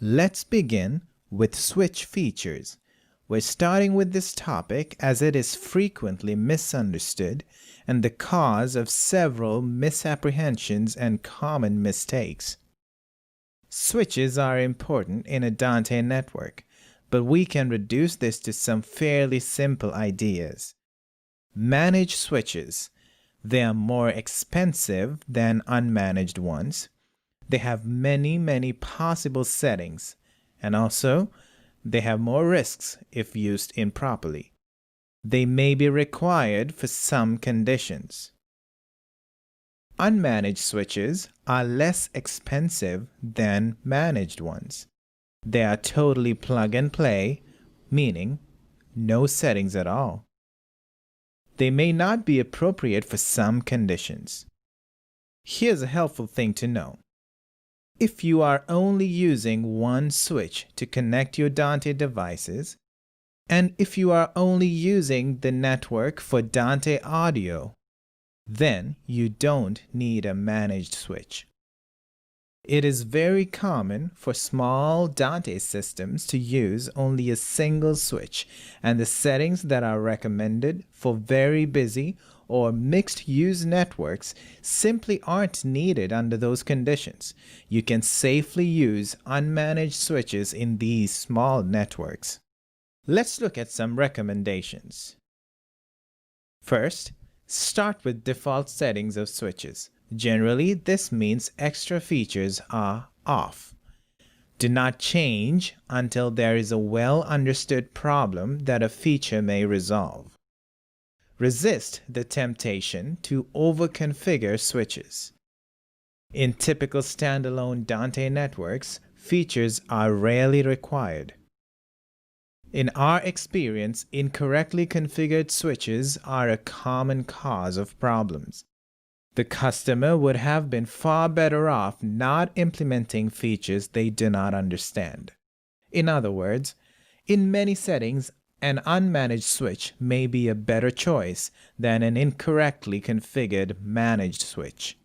Let's begin with switch features. We're starting with this topic as it is frequently misunderstood and the cause of several misapprehensions and common mistakes. Switches are important in a Dante network, but we can reduce this to some fairly simple ideas. Managed switches. They are more expensive than unmanaged ones. They have many possible settings, and also they have more risks if used improperly. They may be required for some conditions. Unmanaged switches are less expensive than managed ones. They are totally plug and play, meaning no settings at all. They may not be appropriate for some conditions. Here's a helpful thing to know. If you are only using one switch to connect your Dante devices, and if you are only using the network for Dante audio, then you don't need a managed switch. It is very common for small Dante systems to use only a single switch, and the settings that are recommended for very busy or mixed-use networks simply aren't needed under those conditions. You can safely use unmanaged switches in these small networks. Let's look at some recommendations. First, start with default settings of switches. Generally, this means extra features are off. Do not change until there is a well-understood problem that a feature may resolve. Resist the temptation to over-configure switches. In typical standalone Dante networks, features are rarely required. In our experience, incorrectly configured switches are a common cause of problems. The customer would have been far better off not implementing features they do not understand. In other words, in many settings, an unmanaged switch may be a better choice than an incorrectly configured managed switch.